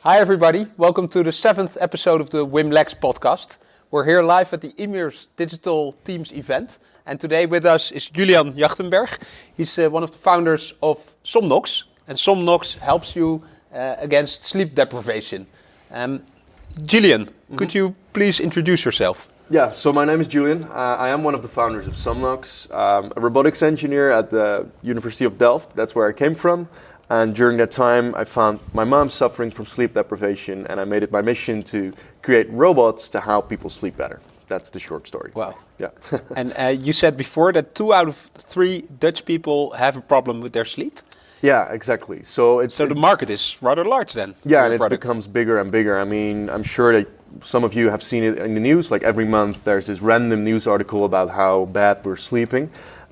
Hi everybody, welcome to the 7th episode of the WimLex podcast. We're here live at the EMIR's Digital Teams event. And today with us is Julian Jagtenberg. He's one of the founders of Somnox. And Somnox helps you against sleep deprivation. Julian, could you please introduce yourself? Yeah, so my name is Julian. I am one of the founders of Somnox, a robotics engineer at the University of Delft. That's where I came from. And during that time, I found my mom suffering from sleep deprivation, and I made it my mission to create robots to help people sleep better. That's the short story. Wow. Yeah. And you said before that 2 out of 3 Dutch people have a problem with their sleep? Yeah, exactly. So the market is rather large then? Yeah, and it becomes bigger and bigger. I mean, I'm sure that some of you have seen it in the news. Like every month, there's this random news article about how bad we're sleeping.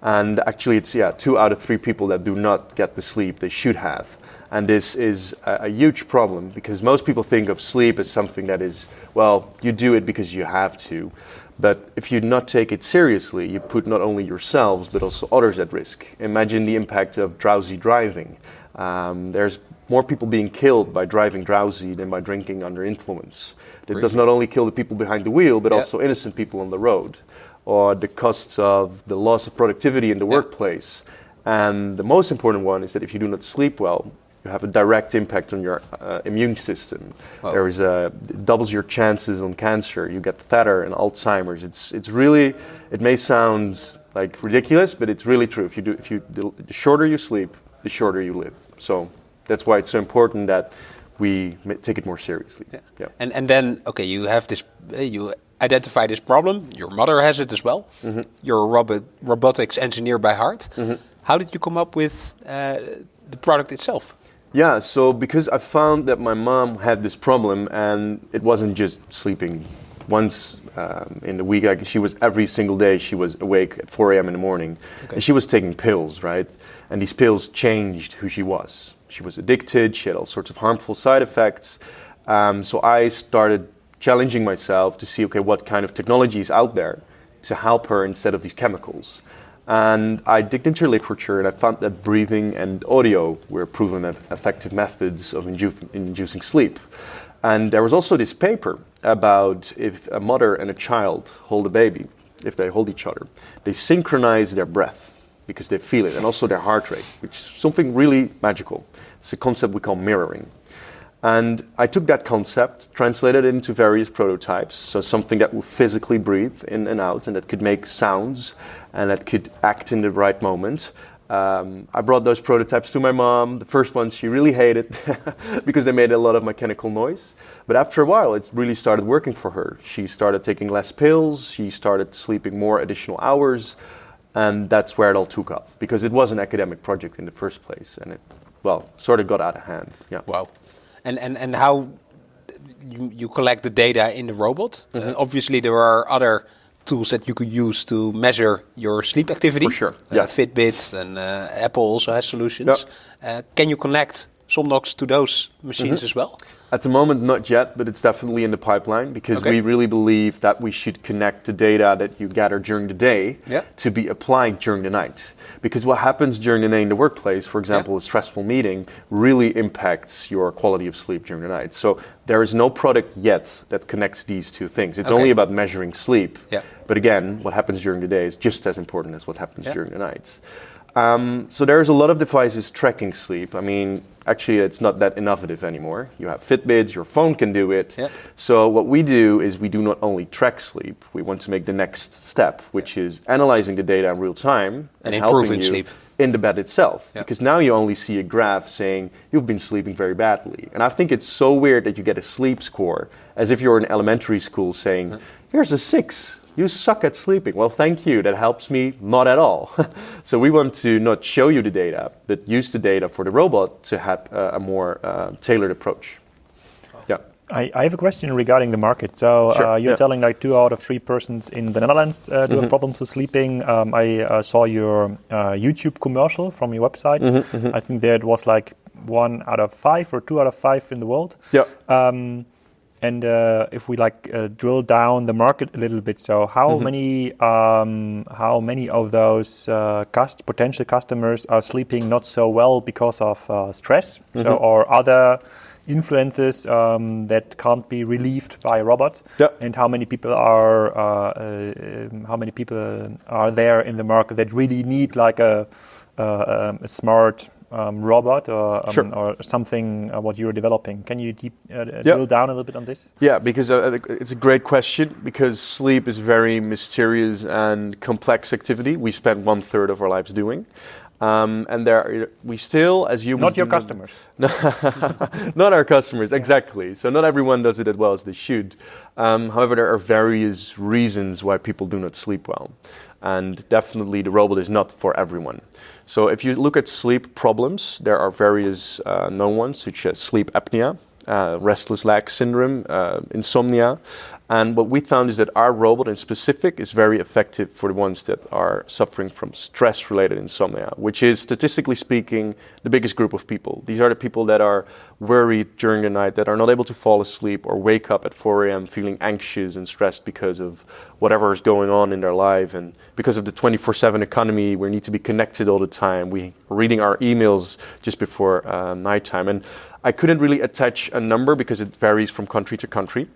And actually, it's 2 out of 3 people that do not get the sleep they should have. And this is a huge problem because most people think of sleep as something that is, well, you do it because you have to. But if you not take it seriously, you put not only yourselves, but also others at risk. Imagine the impact of drowsy driving. There's more people being killed by driving drowsy than by drinking under influence. It does not only kill the people behind the wheel, but also innocent people on the road. Or the costs of the loss of productivity in the workplace. And the most important one is that if you do not sleep well, you have a direct impact on your immune system. Wow. It doubles your chances on cancer. You get fatter and Alzheimer's. It's really, it may sound like ridiculous, but it's really true. The shorter you sleep, the shorter you live. So that's why it's so important that we take it more seriously. Yeah. Yeah. And then, okay, you have this, you identify this problem. Your mother has it as well. Mm-hmm. You're a robotics engineer by heart. Mm-hmm. How did you come up with the product itself? Yeah, so because I found that my mom had this problem, and it wasn't just sleeping once in the week. Like she was every single day. She was awake at 4 a.m. in the morning, and she was taking pills, right? And these pills changed who she was. She was addicted. She had all sorts of harmful side effects. So I started challenging myself to see, okay, what kind of technology is out there to help her instead of these chemicals. And I digged into literature and I found that breathing and audio were proven effective methods of inducing sleep. And there was also this paper about if a mother and a child hold a baby, if they hold each other, they synchronize their breath because they feel it, and also their heart rate, which is something really magical. It's a concept we call mirroring. And I took that concept, translated it into various prototypes, so something that would physically breathe in and out and that could make sounds and that could act in the right moment. I brought those prototypes to my mom. The first one she really hated because they made a lot of mechanical noise. But after a while, it really started working for her. She started taking less pills, she started sleeping more additional hours, and that's where it all took off because it was an academic project in the first place and it, sort of got out of hand. Yeah. Wow. And how you collect the data in the robot? Mm-hmm. Obviously, there are other tools that you could use to measure your sleep activity. For sure, yeah. Fitbit and Apple also has solutions. Yeah. Can you connect Somnox to those machines as well? At the moment, not yet, but it's definitely in the pipeline because we really believe that we should connect the data that you gather during the day to be applied during the night. Because what happens during the day in the workplace, for example, a stressful meeting, really impacts your quality of sleep during the night. So there is no product yet that connects these two things. It's only about measuring sleep. Yeah. But again, what happens during the day is just as important as what happens during the night. So there's a lot of devices tracking sleep. I mean, actually, it's not that innovative anymore. You have Fitbits, your phone can do it. Yeah. So what we do is we do not only track sleep, we want to make the next step, which is analyzing the data in real time and improving sleep in the bed itself. Yeah. Because now you only see a graph saying you've been sleeping very badly. And I think it's so weird that you get a sleep score as if you're in elementary school saying, here's a 6. You suck at sleeping. Well, thank you. That helps me not at all. So we want to not show you the data, but use the data for the robot to have a more tailored approach. Yeah. I have a question regarding the market. So you're telling like 2 out of 3 persons in the Netherlands do have problems with sleeping. I saw your YouTube commercial from your website. I think there it was like 1 out of 5 or 2 out of 5 in the world. Yeah. And if we drill down the market a little bit, so how many of those potential customers are sleeping not so well because of stress, or other influences that can't be relieved by a robot, and how many people are there in the market that really need like a smart robot or something what you're developing. Can you drill down a little bit on this? Yeah, because it's a great question, because sleep is very mysterious and complex activity we spend 1/3 of our lives doing. And we still, as humans... Not your customers. Not our customers, exactly. So not everyone does it as well as they should. However, there are various reasons why people do not sleep well. And definitely the robot is not for everyone. So if you look at sleep problems, there are various known ones, such as sleep apnea, restless leg syndrome, insomnia. And what we found is that our robot in specific is very effective for the ones that are suffering from stress-related insomnia, which is, statistically speaking, the biggest group of people. These are the people that are worried during the night, that are not able to fall asleep or wake up at 4 a.m. feeling anxious and stressed because of whatever is going on in their life. And because of the 24/7 economy, we need to be connected all the time. We are reading our emails just before nighttime. And I couldn't really attach a number because it varies from country to country.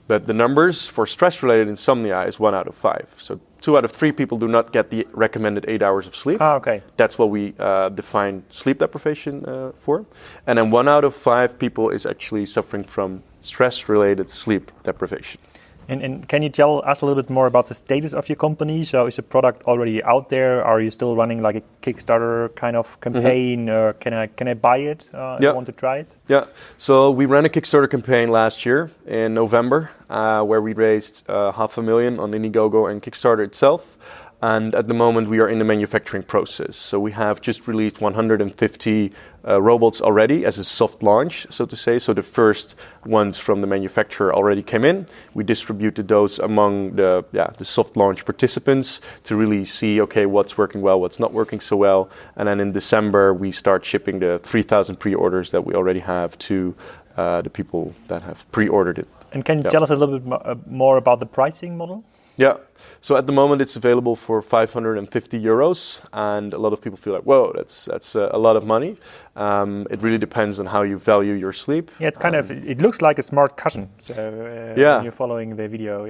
But the numbers for stress-related insomnia is 1 out of 5. So 2 out of 3 people do not get the recommended 8 hours of sleep. Okay. That's what we define sleep deprivation for. And then 1 out of 5 people is actually suffering from stress-related sleep deprivation. And can you tell us a little bit more about the status of your company? So is the product already out there? Are you still running like a Kickstarter kind of campaign? Or can I buy it if I want to try it? Yeah. So we ran a Kickstarter campaign last year in November where we raised $500,000 on Indiegogo and Kickstarter itself. And at the moment, we are in the manufacturing process. So we have just released 150 robots already as a soft launch, so to say. So the first ones from the manufacturer already came in. We distributed those among the soft launch participants to really see, okay, what's working well, what's not working so well. And then in December, we start shipping the 3,000 pre-orders that we already have to the people that have pre-ordered it. And can you tell us a little bit more about the pricing model? Yeah, so at the moment it's available for 550 euros, and a lot of people feel like, whoa, that's a lot of money. It really depends on how you value your sleep. Yeah, it's kind of, it looks like a smart cushion. So when you're following the video,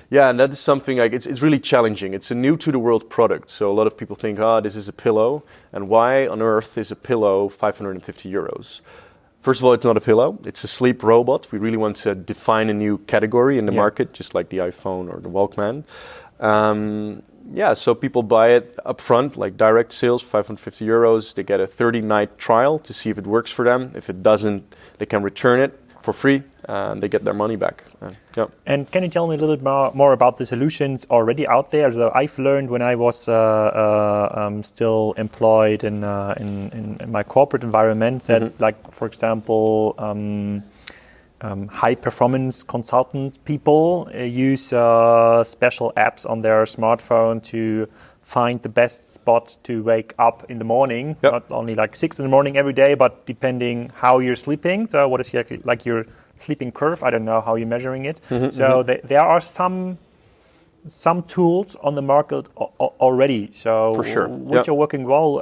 Yeah, and that is something like it's really challenging. It's a new to the world product, so a lot of people think, this is a pillow, and why on earth is a pillow 550 euros? First of all, it's not a pillow. It's a sleep robot. We really want to define a new category in the market, just like the iPhone or the Walkman. So people buy it up front, like direct sales, 550 euros. They get a 30-night trial to see if it works for them. If it doesn't, they can return it for free, and they get their money back. And can you tell me a little bit more about the solutions already out there? So I've learned when I was still employed in my corporate environment that, like, for example, high performance consultant people use special apps on their smartphone to find the best spot to wake up in the morning, not only like 6 in the morning every day, but depending how you're sleeping. So what is like your sleeping curve? I don't know how you're measuring it. There are some tools on the market already. So for sure, which are working well.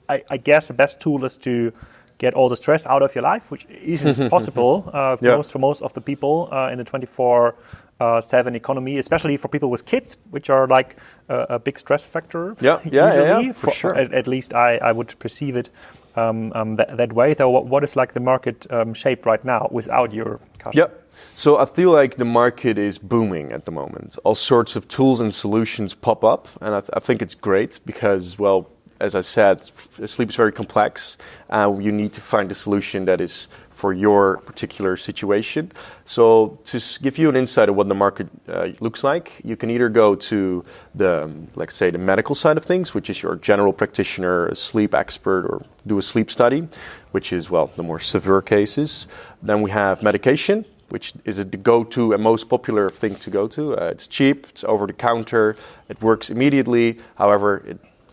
I guess the best tool is to get all the stress out of your life, which isn't possible for most of the people in the 24/7 economy, especially for people with kids, which are like a big stress factor. Usually, for sure. At least I would perceive it that way. Though, what is like the market shape right now without your customer? So I feel like the market is booming at the moment. All sorts of tools and solutions pop up, and I think it's great because, well, as I said, sleep is very complex. You need to find a solution that is for your particular situation. So to give you an insight of what the market looks like, you can either go to the, like say, the medical side of things, which is your general practitioner, a sleep expert, or do a sleep study, which is, well, the more severe cases. Then we have medication, which is the go-to and most popular thing to go to. It's cheap, it's over the counter, it works immediately. However,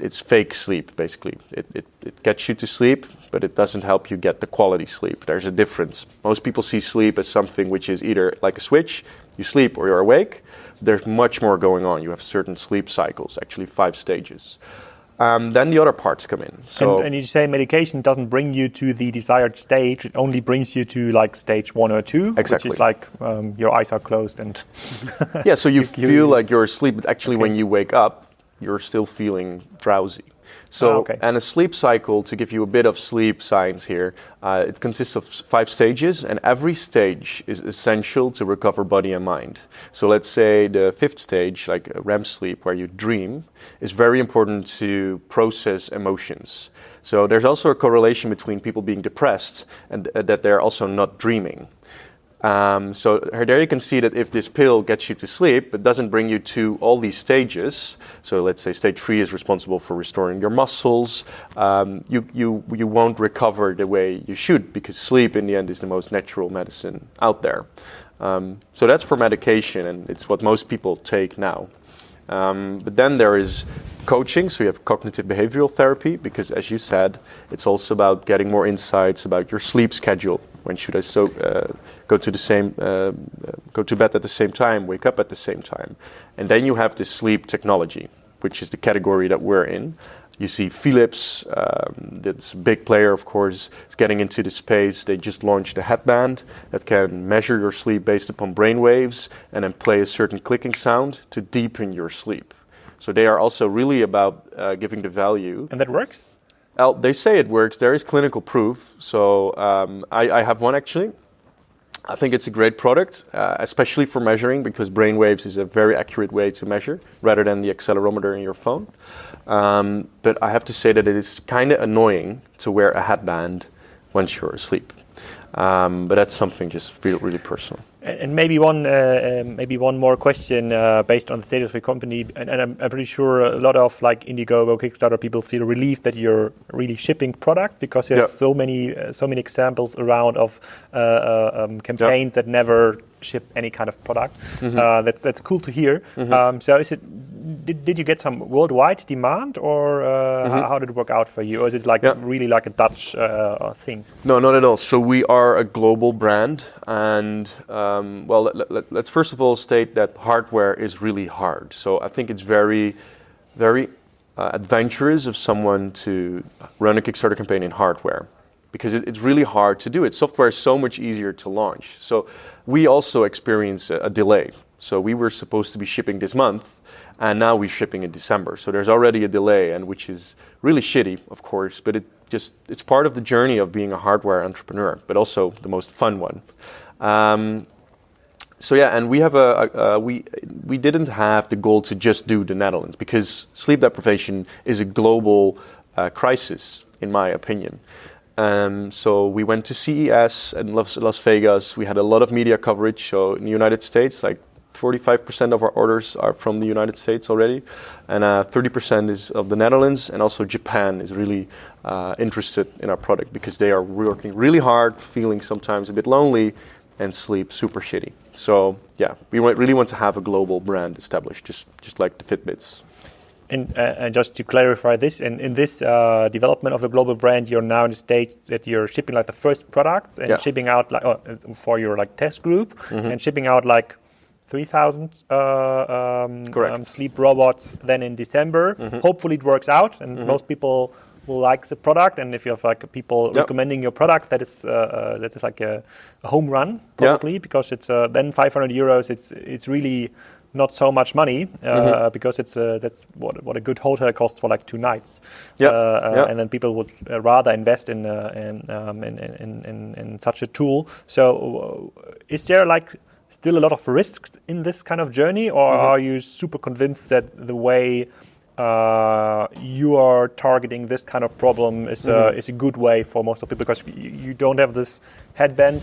it's fake sleep, basically. It gets you to sleep, but it doesn't help you get the quality sleep. There's a difference. Most people see sleep as something which is either like a switch, you sleep or you're awake. There's much more going on. You have certain sleep cycles, actually 5 stages. Then the other parts come in. So, and you say medication doesn't bring you to the desired stage; it only brings you to like stage 1 or 2, exactly. which is like your eyes are closed and yeah. So you feel like you're asleep, but actually, when you wake up, you're still feeling drowsy. So, and a sleep cycle, to give you a bit of sleep science here, it consists of 5 stages, and every stage is essential to recover body and mind. So let's say the 5th stage, like REM sleep, where you dream, is very important to process emotions. So there's also a correlation between people being depressed and that they're also not dreaming. So there you can see that if this pill gets you to sleep, but doesn't bring you to all these stages, so let's say stage 3 is responsible for restoring your muscles, you won't recover the way you should, because sleep in the end is the most natural medicine out there. So that's for medication, and it's what most people take now. But then there is coaching, so you have cognitive behavioral therapy, because as you said, it's also about getting more insights about your sleep schedule. When should I go to bed at the same time, wake up at the same time? And then you have the sleep technology, which is the category that we're in. You see Philips, that's a big player, of course, is getting into the space. They just launched a headband that can measure your sleep based upon brain waves and then play a certain clicking sound to deepen your sleep. So they are also really about giving the value. And that works? They say it works. There is clinical proof. So I have one actually. I think it's a great product, especially for measuring, because brain waves is a very accurate way to measure rather than the accelerometer in your phone. But I have to say that it is kind of annoying to wear a headband once you're asleep. But that's something just really personal. And maybe one more question based on the status of your company, and I'm pretty sure a lot of like Indiegogo, Kickstarter people feel relieved that you're really shipping product, because you have so many examples around of campaigns that never ship any kind of product. That's cool to hear. So is it? Did you get some worldwide demand, or how did it work out for you? Or is it like really like a Dutch thing? No, not at all. So we are a global brand, and let's first of all state that hardware is really hard. So I think it's very, very adventurous of someone to run a Kickstarter campaign in hardware, because it's really hard to do it. Software is so much easier to launch. So we also experience a delay. So we were supposed to be shipping this month, and now we're shipping in December. So there's already a delay, and which is really shitty, of course, but it's part of the journey of being a hardware entrepreneur, but also the most fun one. And we have we didn't have the goal to just do the Netherlands, because sleep deprivation is a global crisis, in my opinion. So we went to CES in Las Vegas. We had a lot of media coverage. So in the United States, like 45% of our orders are from the United States already, and 30% is of the Netherlands, and also Japan is really interested in our product, because they are working really hard, feeling sometimes a bit lonely, and sleep super shitty. So yeah, we really want to have a global brand established, just like the Fitbits. And just to clarify this, in this development of the global brand, you're now in the stage that you're shipping like the first products and shipping out like for your like test group, and shipping out like 3,000 sleep robots then in December. Hopefully it works out, and most people will like the product. And if you have like people recommending your product, that is like a home run probably, because it's then 500 euros. It's really not so much money, because it's that's what a good hotel costs for like 2 nights. And then people would rather invest in such a tool. So is there like still a lot of risks in this kind of journey, or are you super convinced that the way you are targeting this kind of problem is a good way for most of people, because you don't have this headband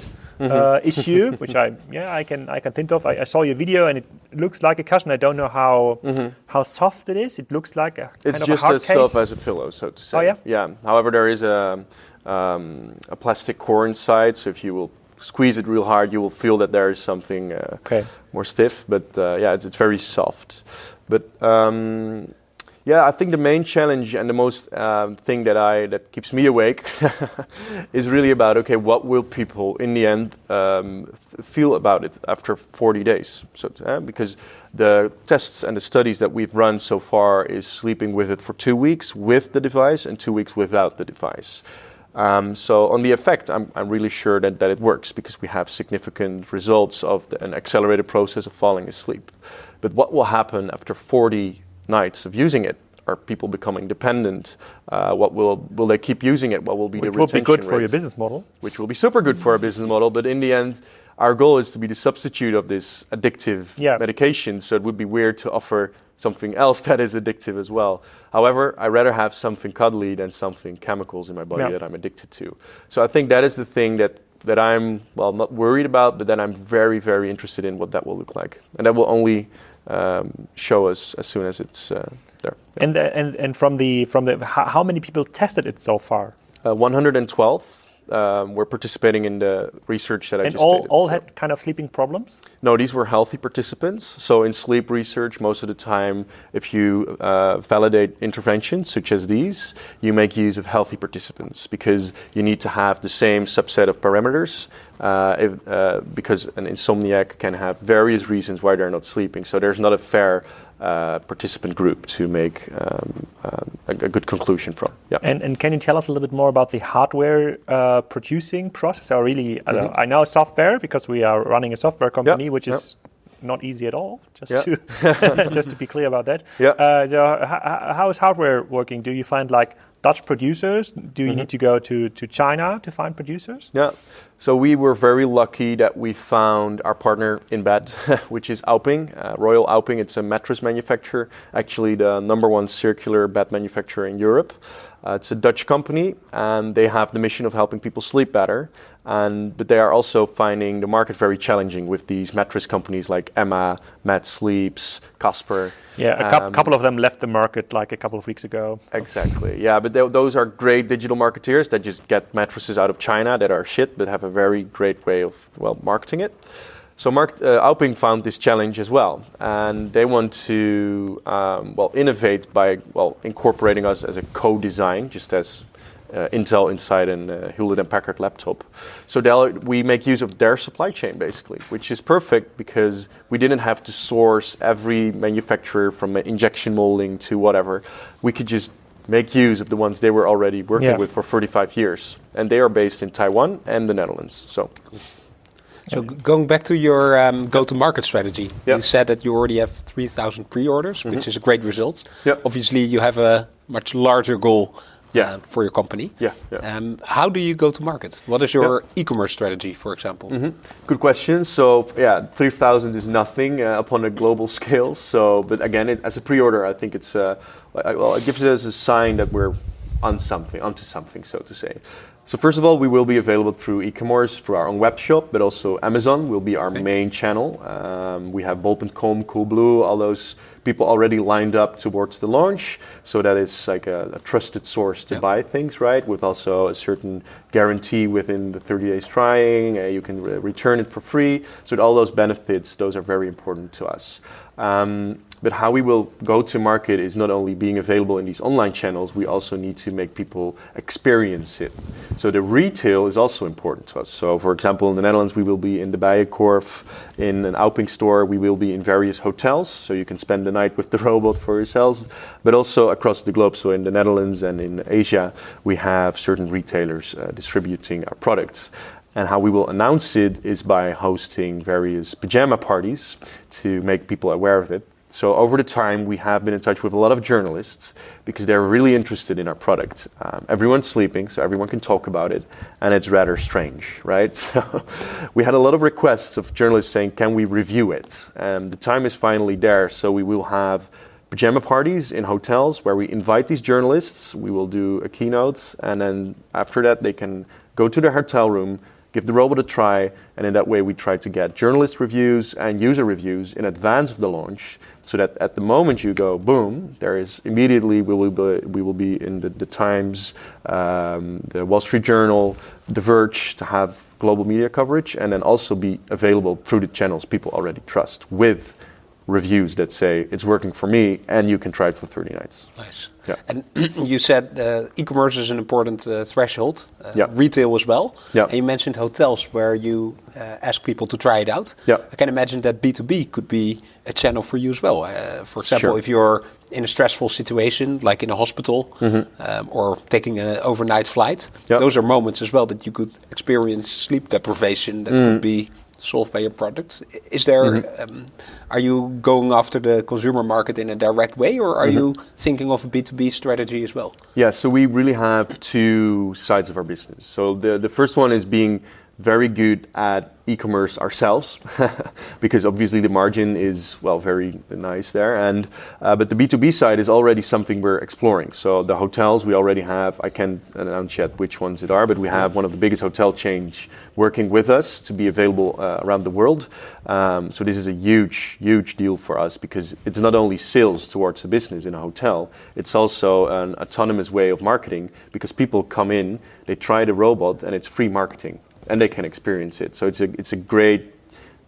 issue, which I can think of. I saw your video and it looks like a cushion. I don't know how soft it is. It looks like a kind it's of just a hard as case. soft as a pillow, so to say. Oh yeah. Yeah. However, there is a plastic core inside, so if you will squeeze it real hard, you will feel that there is something more stiff. But it's very soft. But Yeah, I think the main challenge and the most thing that keeps me awake is really about, okay, what will people in the end feel about it after 40 days? So, because the tests and the studies that we've run so far is sleeping with it for 2 weeks with the device and 2 weeks without the device. So on the effect, I'm really sure that it works because we have significant results of an accelerated process of falling asleep. But what will happen after 40 nights of using it? Are people becoming dependent? What will they keep using it? What will be the retention Which will be good for rates? your business model. Which will be super good for our business model. But in the end, our goal is to be the substitute of this addictive medication. So it would be weird to offer something else that is addictive as well. However, I'd rather have something cuddly than something chemicals in my body that I'm addicted to. So I think that is the thing that I'm, well, not worried about, but that I'm very, very interested in what that will look like. And that will only show us as soon as it's there. And from the how many people tested it so far? 112 were participating in the research that I just stated. And all so. had kind of sleeping problems? No, these were healthy participants. So in sleep research, most of the time, if you validate interventions such as these, you make use of healthy participants because you need to have the same subset of parameters because an insomniac can have various reasons why they're not sleeping. So there's not a fair participant group to make a good conclusion from. Yeah. And can you tell us a little bit more about the hardware producing process? Or really, I know software because we are running a software company, which is not easy at all. Just to be clear about that. Yeah. So how is hardware working? Do you find like Dutch producers? Do you need to go to China to find producers? Yeah. So we were very lucky that we found our partner in bed, which is Auping, Royal Auping. It's a mattress manufacturer, actually the #1 circular bed manufacturer in Europe. It's a Dutch company, and they have the mission of helping people sleep better. But they are also finding the market very challenging with these mattress companies like Emma, Mad Sleeps, Casper. Yeah, a couple of them left the market like a couple of weeks ago. Exactly, yeah. But those are great digital marketeers that just get mattresses out of China that are shit, but have a very great way of, marketing it. So Auping found this challenge as well, and they want to innovate by incorporating us as a co-design, just as Intel inside a Hewlett-Packard laptop. So we make use of their supply chain basically, which is perfect because we didn't have to source every manufacturer from injection molding to whatever. We could just make use of the ones they were already working with for 35 years, and they are based in Taiwan and the Netherlands. So going back to your go-to-market strategy, you said that you already have 3,000 pre-orders, which is a great result. Obviously, you have a much larger goal for your company. How do you go to market? What is your e-commerce strategy, for example? Good question. So 3,000 is nothing upon a global scale. So, but again, as a pre-order, I think it's it gives us a sign that we're onto something, so to say. So first of all, we will be available through e-commerce, through our own web shop, but also Amazon will be our main channel. We have Bol.com, Coolblue, all those people already lined up towards the launch. So that is like a trusted source to buy things, right? With also a certain guarantee within the 30 days trying. You can return it for free. So all those benefits, those are very important to us. But how we will go to market is not only being available in these online channels, we also need to make people experience it. So the retail is also important to us. So for example, in the Netherlands, we will be in the Bijenkorf, in an Auping store, we will be in various hotels. So you can spend the night with the robot for yourselves, but also across the globe. So in the Netherlands and in Asia, we have certain retailers distributing our products. And how we will announce it is by hosting various pajama parties to make people aware of it. So over the time, we have been in touch with a lot of journalists because they're really interested in our product. Everyone's sleeping, so everyone can talk about it, and it's rather strange, right? So we had a lot of requests of journalists saying, can we review it? The time is finally there, so we will have pajama parties in hotels where we invite these journalists. We will do a keynote, and then after that, they can go to their hotel room, give the robot a try, and in that way we try to get journalist reviews and user reviews in advance of the launch, so that at the moment you go, boom, there is immediately we will be in the Times, the Wall Street Journal, The Verge, to have global media coverage, and then also be available through the channels people already trust with reviews that say it's working for me and you can try it for 30 nights. Nice. Yeah. And you said e-commerce is an important threshold, retail as well. Yeah. And you mentioned hotels where you ask people to try it out. Yeah. I can imagine that B2B could be a channel for you as well. For example, if you're in a stressful situation, like in a hospital or taking an overnight flight, those are moments as well that you could experience sleep deprivation that could be solved by your product. Is there, are you going after the consumer market in a direct way, or are you thinking of a B2B strategy as well? Yeah, so we really have two sides of our business. So the first one is being very good at e-commerce ourselves, because obviously the margin is, well, very nice there. And but the B2B side is already something we're exploring. So the hotels we already have, I can't announce yet which ones it are, but we have one of the biggest hotel chains working with us to be available around the world. So this is a huge, huge deal for us, because it's not only sales towards the business in a hotel, it's also an autonomous way of marketing, because people come in, they try the robot, and it's free marketing, and they can experience it. So it's a great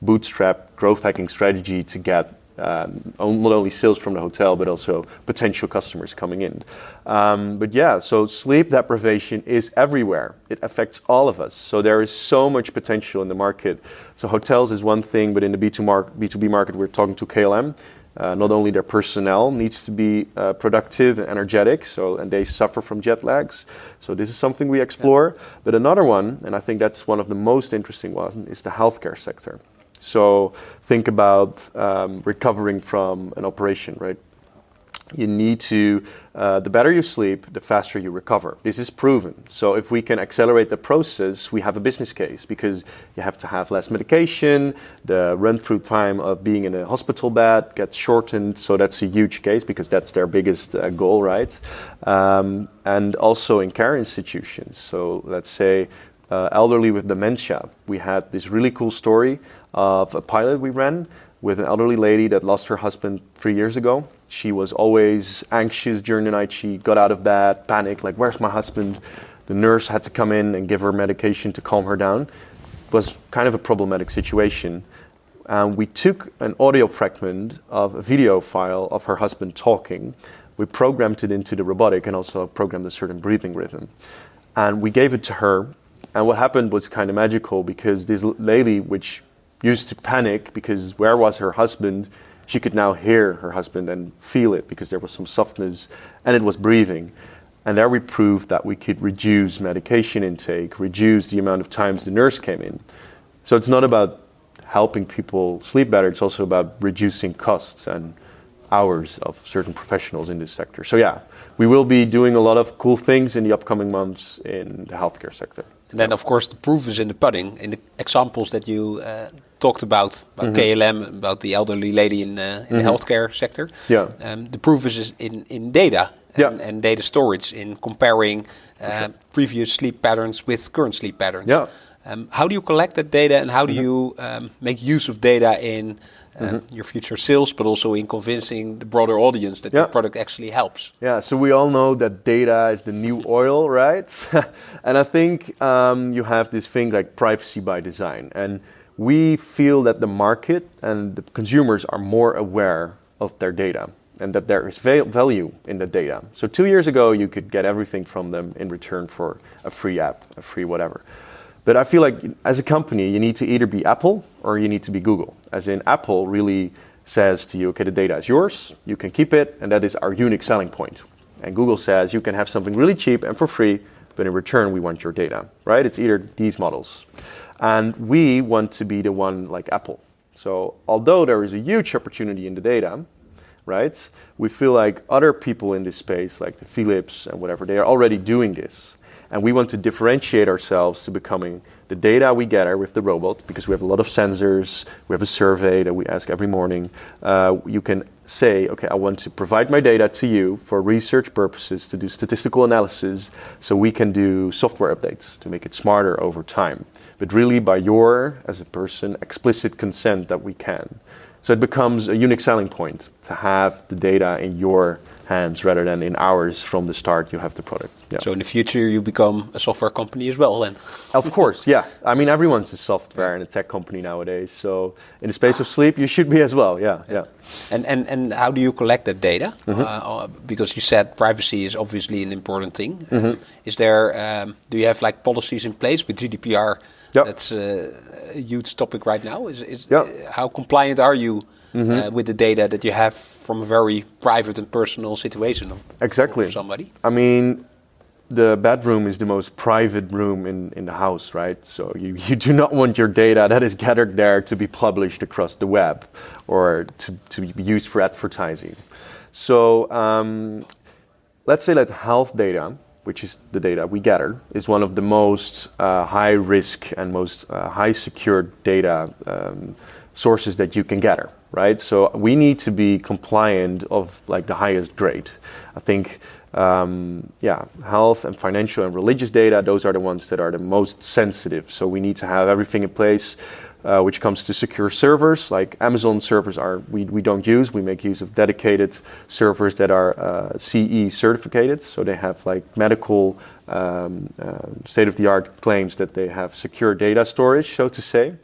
bootstrap growth hacking strategy to get not only sales from the hotel, but also potential customers coming in. But yeah, so sleep deprivation is everywhere. It affects all of us. So there is so much potential in the market. So hotels is one thing, but in the B2B market, we're talking to KLM. Not only their personnel needs to be productive and energetic, and they suffer from jet lags. So this is something we explore. But another one, and I think that's one of the most interesting ones, is the healthcare sector. So think about recovering from an operation, right? You need to, the better you sleep, the faster you recover. This is proven. So if we can accelerate the process, we have a business case, because you have to have less medication, the run-through time of being in a hospital bed gets shortened, so that's a huge case, because that's their biggest goal, right? And also in care institutions. So let's say elderly with dementia. We had this really cool story of a pilot we ran with an elderly lady that lost her husband 3 years ago. She was always anxious during the night. She got out of bed, panicked, like, where's my husband? The nurse had to come in and give her medication to calm her down. It was kind of a problematic situation. We took an audio fragment of a video file of her husband talking. We programmed it into the robotic and also programmed a certain breathing rhythm. And we gave it to her. And what happened was kind of magical, because this lady, which used to panic because where was her husband, she could now hear her husband and feel it, because there was some softness and it was breathing. And there we proved that we could reduce medication intake, reduce the amount of times the nurse came in. So it's not about helping people sleep better, it's also about reducing costs and hours of certain professionals in this sector. So yeah, we will be doing a lot of cool things in the upcoming months in the healthcare sector. And then, of course, the proof is in the pudding. In the examples that you talked about KLM, about the elderly lady in the healthcare sector. Yeah. The proof is in data and data storage, in comparing previous sleep patterns with current sleep patterns. Yeah. How do you collect that data, and how do you make use of data in your future sales, but also in convincing the broader audience that your product actually helps? Yeah, so we all know that data is the new oil, right? And I think you have this thing like privacy by design. And we feel that the market and the consumers are more aware of their data, and that there is value in the data. So 2 years ago, you could get everything from them in return for a free app, a free whatever. But I feel like as a company, you need to either be Apple or you need to be Google. As in, Apple really says to you, okay, the data is yours, you can keep it, and that is our unique selling point. And Google says you can have something really cheap and for free, but in return, we want your data, right? It's either these models. And we want to be the one like Apple. So although there is a huge opportunity in the data, right, we feel like other people in this space, like the Philips and whatever, they are already doing this. And we want to differentiate ourselves to becoming the data we gather with the robot, because we have a lot of sensors, we have a survey that we ask every morning. You can say, okay, I want to provide my data to you for research purposes, to do statistical analysis, so we can do software updates to make it smarter over time. But really by your, as a person, explicit consent that we can. So it becomes a unique selling point to have the data in your hands rather than in hours from the start you have the product. Yeah. So in the future you become a software company as well then? Of course, yeah. I mean, everyone's a software and a tech company nowadays. So in the space of sleep, you should be as well. Yeah. And how do you collect that data? Because you said privacy is obviously an important thing. Is there? Do you have like policies in place with GDPR? Yep. That's a huge topic right now. How compliant are you with the data that you have from a very private and personal situation of somebody? I mean, the bedroom is the most private room in the house, right? So you do not want your data that is gathered there to be published across the web or to be used for advertising. So let's say that health data, which is the data we gather, is one of the most high risk and most high secured data sources that you can gather, right? So we need to be compliant of like the highest grade. I think health and financial and religious data, those are the ones that are the most sensitive. So we need to have everything in place which comes to secure servers. Like Amazon servers we don't use. We make use of dedicated servers that are CE certificated. So they have like medical state-of-the-art claims that they have secure data storage, so to say.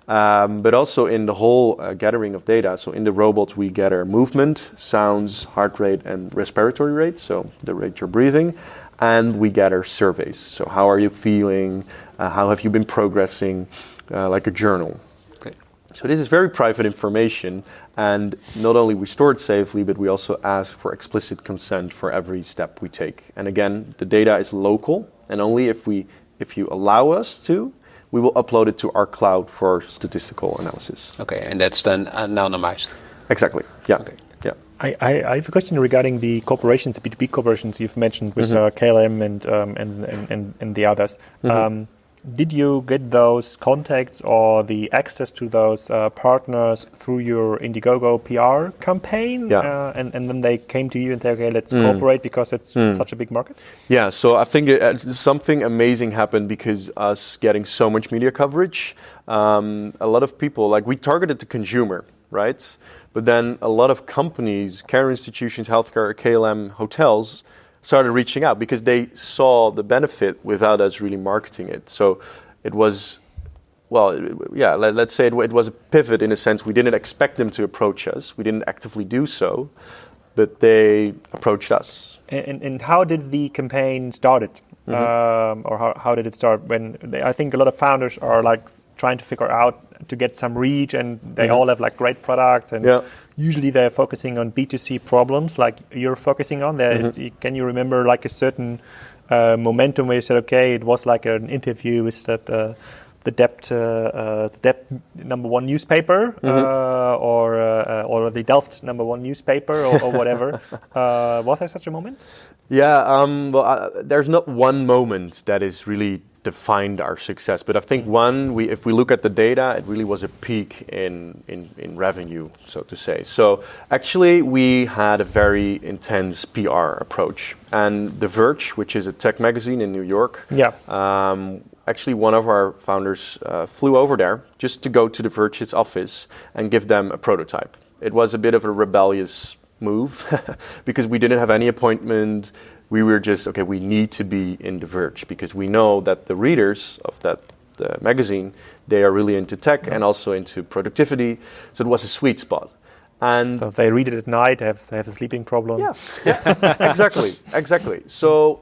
But also in the whole gathering of data. So in the robots, we gather movement, sounds, heart rate, and respiratory rate. So the rate you're breathing. And we gather surveys. So how are you feeling? How have you been progressing? Like a journal. Okay. So this is very private information. And not only we store it safely, but we also ask for explicit consent for every step we take. And again, the data is local. And only if you allow us to, we will upload it to our cloud for statistical analysis. Okay, and that's then anonymized. Exactly. Yeah. Okay. Yeah. I have a question regarding the corporations, the B2B corporations you've mentioned with KLM and the others. Did you get those contacts or the access to those partners through your Indiegogo PR campaign? Yeah. And then they came to you and said, okay, let's cooperate because it's such a big market? Yeah, so I think something amazing happened because us getting so much media coverage, a lot of people, like we targeted the consumer, right? But then a lot of companies, care institutions, healthcare, KLM, hotels, started reaching out because they saw the benefit without us really marketing it. So it was, let's say it was a pivot in a sense. We didn't expect them to approach us. We didn't actively do so, but they approached us. And how did the campaign started? Or how did it start? I think a lot of founders are like trying to figure out to get some reach, and they all have like great products, and usually they're focusing on B2C problems like you're focusing on. Can you remember like a certain momentum where you said, okay, it was like an interview with the debt number one newspaper or the Delft number one newspaper or whatever? Was there such a moment? Yeah, there's not one moment that is really defined our success, but I think if we look at the data, it really was a peak in revenue, so to say. So actually, we had a very intense PR approach, and The Verge, which is a tech magazine in New York, actually one of our founders flew over there just to go to The Verge's office and give them a prototype. It was a bit of a rebellious move because we didn't have any appointment. We were just, okay, we need to be in The Verge because we know that the readers of that magazine, they are really into tech and also into productivity. So it was a sweet spot. And so they read it at night, they have a sleeping problem. Yeah. Exactly. So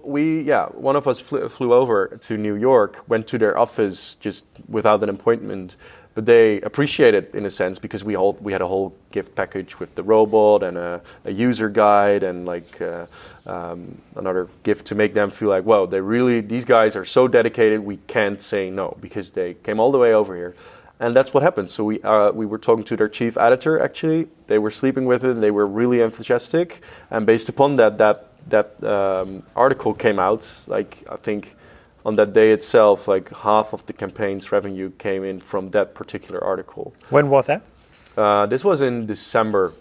one of us flew over to New York, went to their office just without an appointment. But they appreciate it in a sense because we had a whole gift package with the robot and a user guide and like another gift to make them feel like, wow, these guys are so dedicated, we can't say no because they came all the way over here. And that's what happened. So we were talking to their chief editor, actually. They were sleeping with it and they were really enthusiastic. And based upon that article came out, like I think on that day itself, like half of the campaign's revenue came in from that particular article. When was that? This was in December.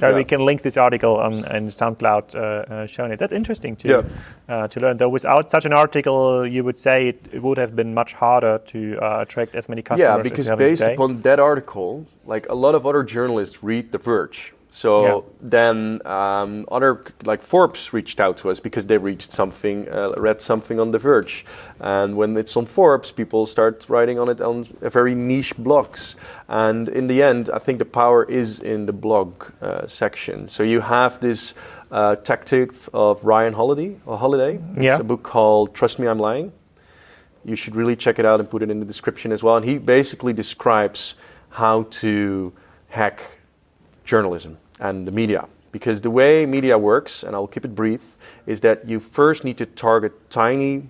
We can link this article on SoundCloud showing it. That's interesting to learn. Though without such an article, you would say it would have been much harder to attract as many customers. Yeah, because based upon that article, like a lot of other journalists read The Verge. So then other, like Forbes reached out to us because they read something on The Verge. And when it's on Forbes, people start writing on it on a very niche blogs. And in the end, I think the power is in the blog section. So you have this tactic of Ryan Holiday. It's a book called Trust Me, I'm Lying. You should really check it out and put it in the description as well. And he basically describes how to hack journalism and the media. Because the way media works, and I'll keep it brief, is that you first need to target tiny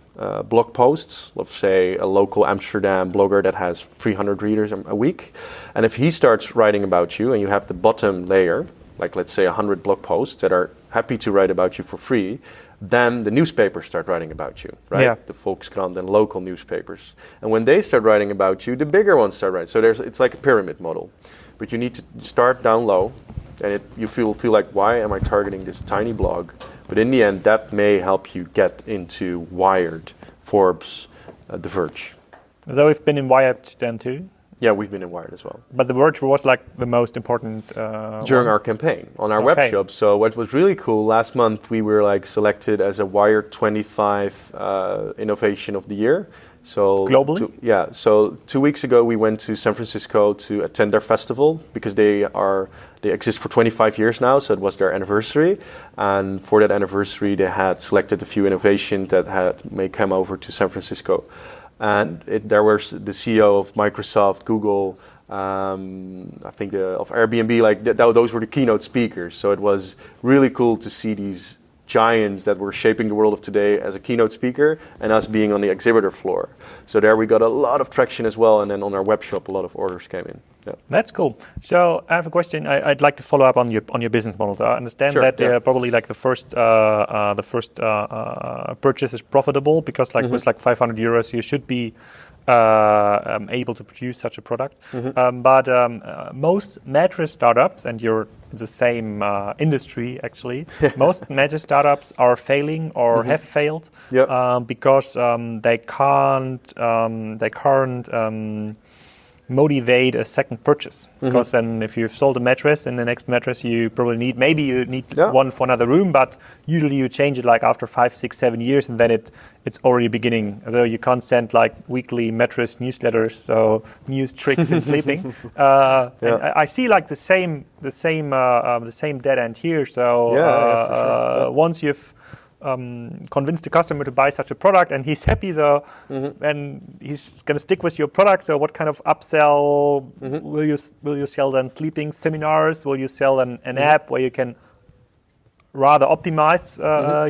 blog posts. Let's say a local Amsterdam blogger that has 300 readers a week. And if he starts writing about you and you have the bottom layer, like let's say 100 blog posts that are happy to write about you for free, then the newspapers start writing about you, right? Yeah. The Volkskrant and local newspapers. And when they start writing about you, the bigger ones start writing. So it's like a pyramid model. But you need to start down low, and you feel like, why am I targeting this tiny blog? But in the end, that may help you get into Wired, Forbes, The Verge. So we've been in Wired then too? Yeah, we've been in Wired as well. But The Verge was like the most important during our campaign on our web shop. So what was really cool, last month we were like selected as a Wired 25 Innovation of the Year. So globally? So 2 weeks ago we went to San Francisco to attend their festival because they exist for 25 years now, so it was their anniversary. And for that anniversary they had selected a few innovations that may come over to San Francisco. And there was the CEO of Microsoft, Google, I think of Airbnb, like those were the keynote speakers. So it was really cool to see these giants that were shaping the world of today as a keynote speaker and us being on the exhibitor floor. So there we got a lot of traction as well, and then on our web shop a lot of orders came in. Yeah. That's cool. So I have a question. I'd like to follow up on your business model. I understand probably like the first purchase is profitable because with like 500 euros you should be able to produce such a product. But most mattress startups, and you're in the same industry actually, most mattress startups are failing or have failed because they can't motivate a second purchase. Because then if you've sold a mattress, in the next mattress you probably need one for another room, but usually you change it like after 5, 6, 7 years, and then it's already beginning. Although you can't send like weekly mattress newsletters, so news tricks in sleeping. And I see like the same dead end here. So for sure. Once you've convince the customer to buy such a product and he's happy though, and he's going to stick with your product. So what kind of upsell will you sell then? Sleeping seminars? Will you sell an app where you can rather optimize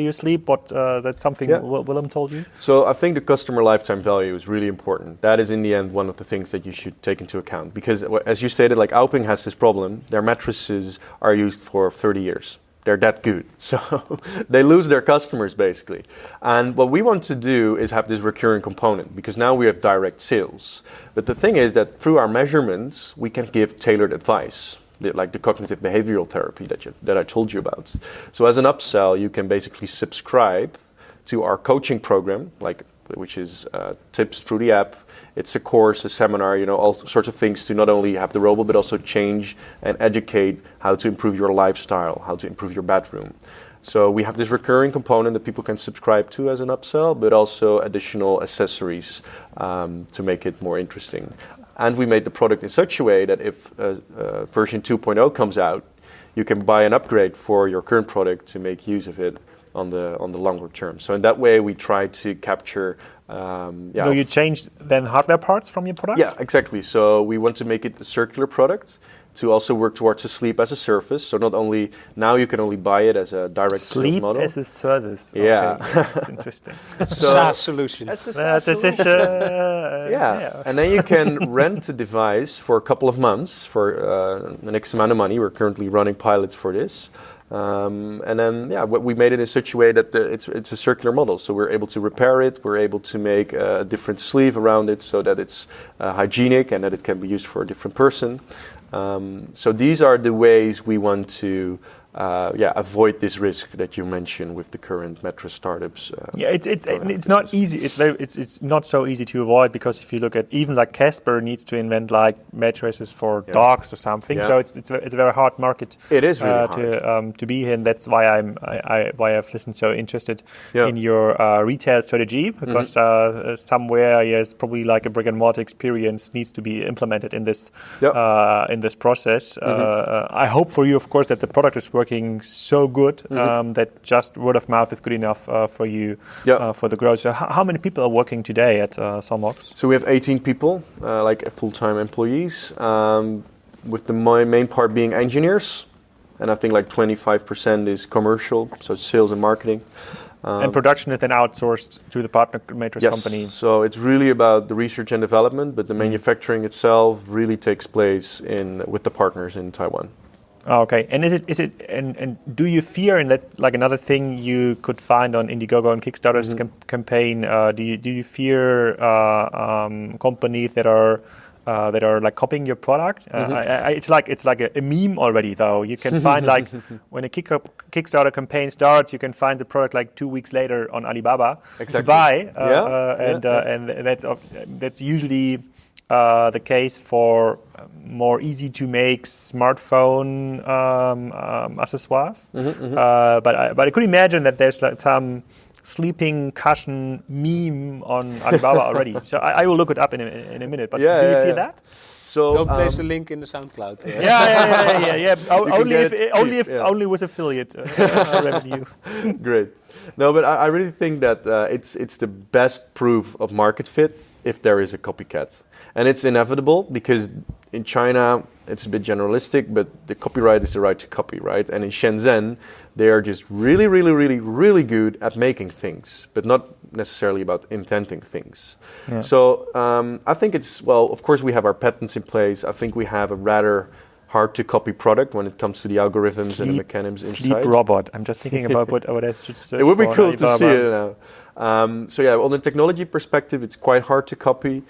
your sleep? That's something Willem told you? So I think the customer lifetime value is really important. That is in the end one of the things that you should take into account, because as you stated, like Alping has this problem. Their mattresses are used for 30 years. They're that good. So they lose their customers basically. And what we want to do is have this recurring component, because now we have direct sales. But the thing is that through our measurements, we can give tailored advice, like the cognitive behavioral therapy that I told you about. So as an upsell, you can basically subscribe to our coaching program, which is tips through the app. It's a course, a seminar, all sorts of things to not only have the robot, but also change and educate how to improve your lifestyle, how to improve your bedroom. So we have this recurring component that people can subscribe to as an upsell, but also additional accessories to make it more interesting. And we made the product in such a way that if version 2.0 comes out, you can buy an upgrade for your current product to make use of it on the longer term. So in that way, we try to capture. So you change then hardware parts from your product? Yeah, exactly. So we want to make it a circular product to also work towards a sleep as a service. So not only now you can only buy it as a direct sales model. Sleep as a service. Yeah, okay. Interesting. It's a SaaS solution. It's a SaaS solution. And then you can rent the device for a couple of months for the next amount of money. We're currently running pilots for this. And then, we made it in such a way that it's a circular model. So we're able to repair it. We're able to make a different sleeve around it so that it's hygienic and that it can be used for a different person. So these are the ways we want to avoid this risk that you mentioned with the current mattress startups. It's not easy. It's not so easy to avoid, because if you look at even like Casper needs to invent like mattresses for dogs or something. So it's a very hard market. It is really hard to be here, and that's why why I've listened so interested in your retail strategy, because somewhere probably like a brick and mortar experience needs to be implemented in this process. I hope for you, of course, that the product is working so good that just word of mouth is good enough for you for the growth. So how many people are working today at Somnox? So we have 18 people, like full-time employees, with the main part being engineers, and I think like 25% is commercial, so sales and marketing. And production is then outsourced to the partner mattress company. So it's really about the research and development, but the manufacturing itself really takes place with the partners in Taiwan. Okay, and is it and do you fear, and that like another thing you could find on Indiegogo and Kickstarter's campaign? Do you fear companies that are like copying your product? It's like a meme already, though. You can find like when a Kickstarter campaign starts, you can find the product like 2 weeks later on Alibaba to buy, and that's usually the case for more easy to make smartphone accessoires. But I could imagine that there's like some sleeping cushion meme on Alibaba already. So I will look it up in a minute. But do you feel that? So don't place the link in the SoundCloud. Only with affiliate revenue. Great. No, but I really think that it's the best proof of market fit if there is a copycat. And it's inevitable, because in China, it's a bit generalistic, but the copyright is the right to copy, right? And in Shenzhen, they are just really, really, really, really good at making things, but not necessarily about inventing things. Yeah. So I think of course we have our patents in place. I think we have a rather hard to copy product when it comes to the algorithms and the mechanisms inside. Sleep robot. I'm just thinking about what I should search for. It would be cool to see it now. On the technology perspective, it's quite hard to copy.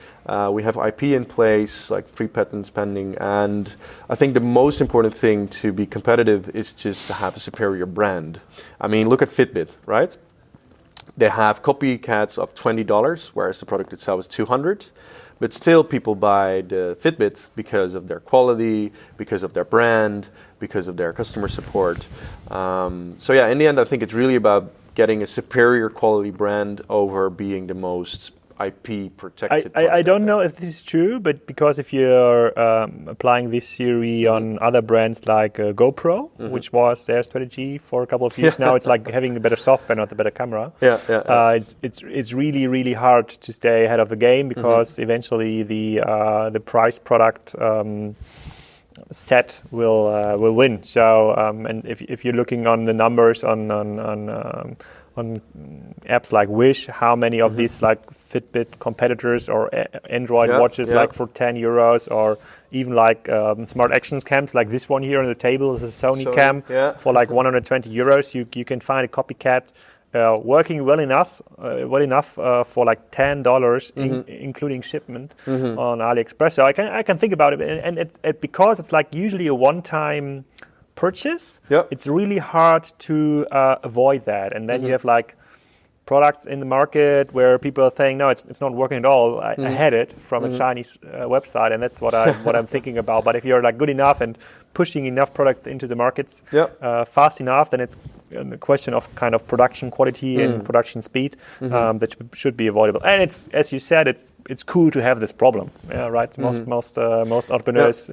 We have IP in place, like 3 patents pending, and I think the most important thing to be competitive is just to have a superior brand. I mean, look at Fitbit, right? They have copycats of $20, whereas the product itself is $200. But still, people buy the Fitbit because of their quality, because of their brand, because of their customer support. In the end, I think it's really about getting a superior quality brand over being the most IP protected. I don't know if this is true, but because if you're applying this theory on other brands like GoPro, which was their strategy for a couple of years now, it's like having a better software, not a better camera. It's really, really hard to stay ahead of the game, because eventually the price product set will win. So and if you're looking on the numbers on apps like Wish, how many of these like Fitbit competitors or Android watches like for €10, or even like smart actions cams like this one here on the table is a Sony cam for like €120. You can find a copycat working well enough for like $10, including shipment on AliExpress. So I can think about it, and it because it's like usually a one-time purchase, it's really hard to avoid that. And then you have like products in the market where people are saying, no, it's not working at all. I had it from a Chinese website, and that's what I'm thinking about. But if you're like good enough and pushing enough product into the markets fast enough, then it's a question of kind of production quality and production speed that should be avoidable. And it's, as you said, it's cool to have this problem, right? Most entrepreneurs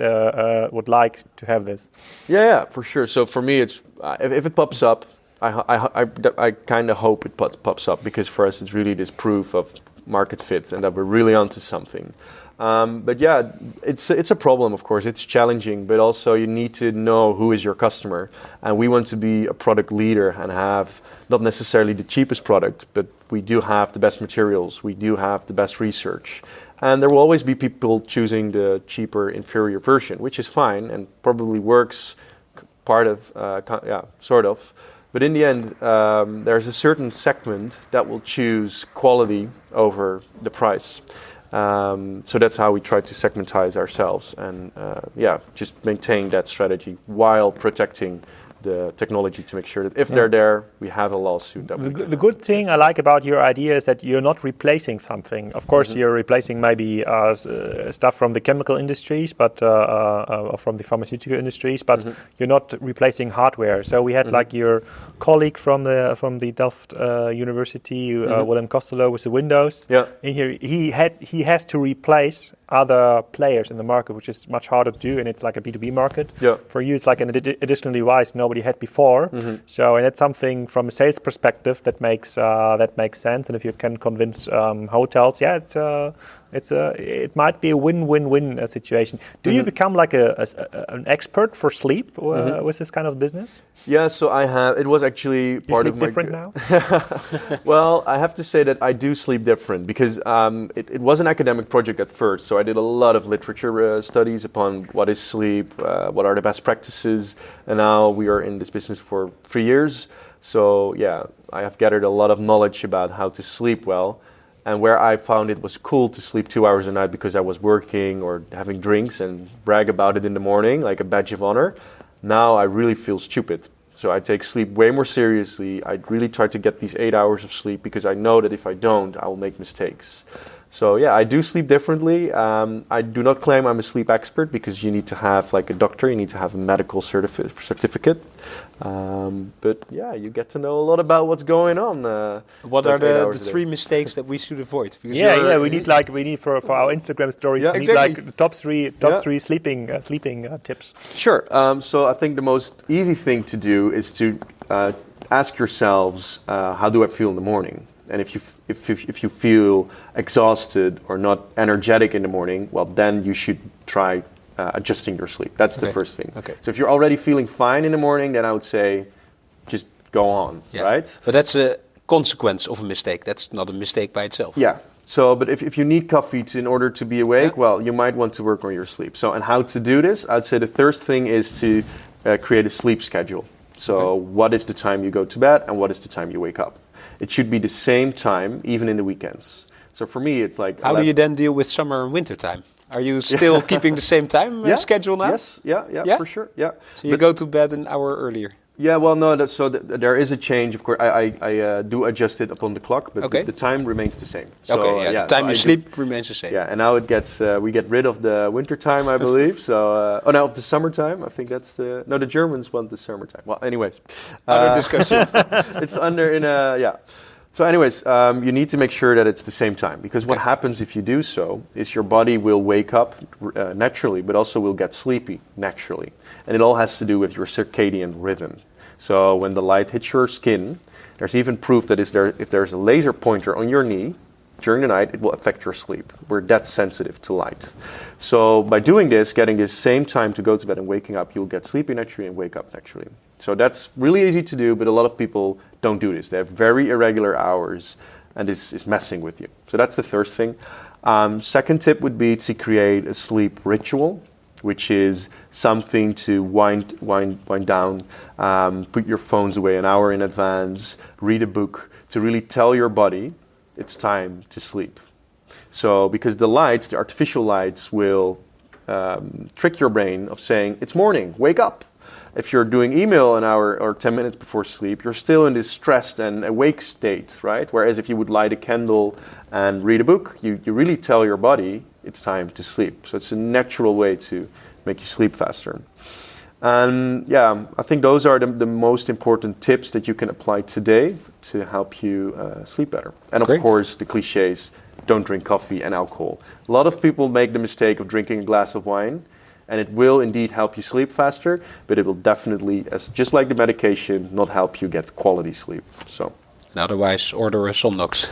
would like to have this. Yeah, for sure. So for me, it's if it pops up, I kind of hope it pops up, because for us it's really this proof of market fit and that we're really onto something. But yeah, it's a problem, of course. It's challenging, but also you need to know who is your customer. And we want to be a product leader and have not necessarily the cheapest product, but we do have the best materials. We do have the best research. And there will always be people choosing the cheaper, inferior version, which is fine and probably works sort of. But in the end, there's a certain segment that will choose quality over the price. So that's how we try to segmentize ourselves and just maintain that strategy while protecting the technology to make sure that if they're there, we have a lawsuit. That the good thing I like about your idea is that you're not replacing something. Of course, you're replacing maybe stuff from the chemical industries, but or from the pharmaceutical industries, but you're not replacing hardware. So we had like your colleague from the Delft University, Willem Costello, with the Windows. Yeah. In here, he has to replace other players in the market, which is much harder to do, and it's like a B2B market. Yeah. For you, it's like an additional device nobody had before. So, and that's something from a sales perspective that makes sense. And if you can convince hotels, it might be a win-win-win situation. Do you become like an expert for sleep with this kind of business? Yeah, so I have. It was actually part of my. Different now. Well, I have to say that I do sleep different because it was an academic project at first. So I did a lot of literature studies upon what is sleep, what are the best practices, and now we are in this business for 3 years. So yeah, I have gathered a lot of knowledge about how to sleep well. And where I found it was cool to sleep 2 hours a night because I was working or having drinks and brag about it in the morning, like a badge of honor. Now I really feel stupid. So I take sleep way more seriously. I really try to get these 8 hours of sleep because I know that if I don't, I will make mistakes. So yeah, I do sleep differently. I do not claim I'm a sleep expert because you need to have like a doctor, you need to have a medical certificate. But yeah, you get to know a lot about what's going on. What are the 3 mistakes that we should avoid? Because we need for our Instagram stories. We need like the top three sleeping tips. Sure. So I think the most easy thing to do is to ask yourselves, how do I feel in the morning? And if you feel exhausted or not energetic in the morning, well, then you should try adjusting your sleep. That's the first thing. Okay. So if you're already feeling fine in the morning, then I would say just go on, right? But that's a consequence of a mistake. That's not a mistake by itself. Yeah. So, but if you need coffee in order to be awake, well, you might want to work on your sleep. So, and how to do this? I'd say the first thing is to create a sleep schedule. So what is the time you go to bed and what is the time you wake up? It should be the same time, even in the weekends. So for me, it's like... How do you then deal with summer and winter time? Are you still keeping the same time schedule now? Yes, yeah, for sure, yeah. So you go to bed an hour earlier? Yeah, well, no, there is a change. Of course, I do adjust it upon the clock, but the time remains the same. So, the time you sleep remains the same. Yeah, and now it gets we get rid of the winter time, I believe. So, now of the summertime. I think that's the Germans want the summertime. Well, anyways, other discussion. It's under in a So, anyways, you need to make sure that it's the same time because what happens if you do so is your body will wake up naturally, but also will get sleepy naturally. And it all has to do with your circadian rhythm. So when the light hits your skin, there's even proof that if there's a laser pointer on your knee during the night, it will affect your sleep. We're that sensitive to light. So by doing this, getting this same time to go to bed and waking up, you'll get sleepy naturally and wake up naturally. So that's really easy to do, but a lot of people don't do this. They have very irregular hours, and this is messing with you. So that's the first thing. Second tip would be to create a sleep ritual, which is something to wind down, put your phones away an hour in advance, read a book, to really tell your body it's time to sleep. So because the artificial lights will trick your brain of saying, it's morning, wake up. If you're doing email an hour or 10 minutes before sleep, you're still in this stressed and awake state, right? Whereas if you would light a candle and read a book, you really tell your body it's time to sleep. So it's a natural way to make you sleep faster. And I think those are the most important tips that you can apply today to help you sleep better. And of course, the cliches, don't drink coffee and alcohol. A lot of people make the mistake of drinking a glass of wine, and it will indeed help you sleep faster, but it will definitely, just like the medication, not help you get quality sleep. So, and otherwise, order a Somnox.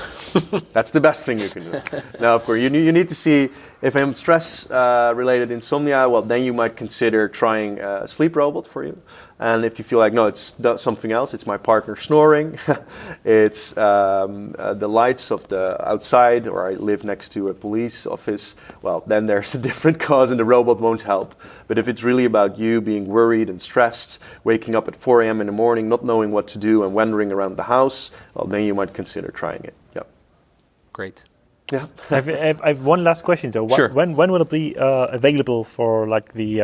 That's the best thing you can do. Now, of course, you need to see if I'm stress-related insomnia. Well, then you might consider trying a sleep robot for you. And if you feel like, no, it's something else, it's my partner snoring, it's the lights of the outside, or I live next to a police office, well, then there's a different cause and the robot won't help. But if it's really about you being worried and stressed, waking up at 4 a.m. in the morning, not knowing what to do and wandering around the house, well, then you might consider trying it. Yeah. Great. Yeah. I have one last question. So, Sure. when will it be available for like the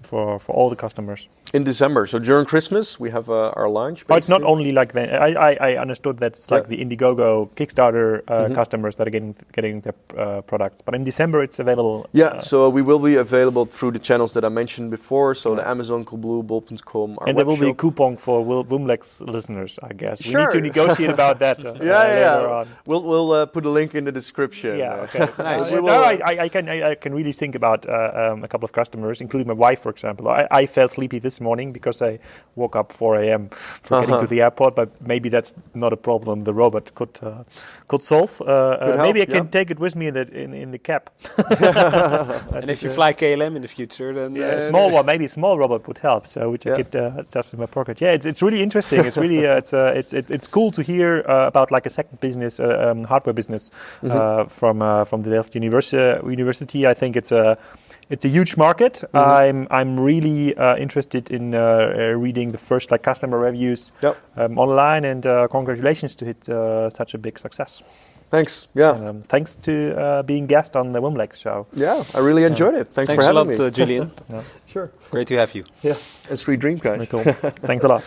for all the customers? In December, so during Christmas, we have our launch. Oh, it's not only like the. I understood that it's like the Indiegogo Kickstarter customers that are getting the products, but in December it's available. Yeah, so we will be available through the channels that I mentioned before. So the Amazon, Coolblue, Bol.com, our and there will be a web shop. coupon for WimLex listeners, I guess. Sure. We need to negotiate about that. Later on. We'll put a link in the description. Yeah, okay. Nice. I can really think about a couple of customers, including my wife, for example. I felt sleepy this morning because I woke up 4 a.m. for getting to the airport, but maybe that's not a problem the robot could solve. Maybe I can take it with me in the cab. And if you fly KLM in the future, then maybe a small robot would help. So which I could just in my pocket. Yeah, it's really interesting. It's really it's cool to hear about like a second business, hardware business from the Delft University. I think it's a huge market. I'm really interested in reading the first like customer reviews online, and congratulations to hit such a big success. Thanks. Yeah. Thanks to being guest on the WimLex Show. Yeah, I really enjoyed it. Thanks for having me. a lot, Julian. Sure. Great to have you. Yeah. It's Dream, guys. Very cool. Thanks a lot.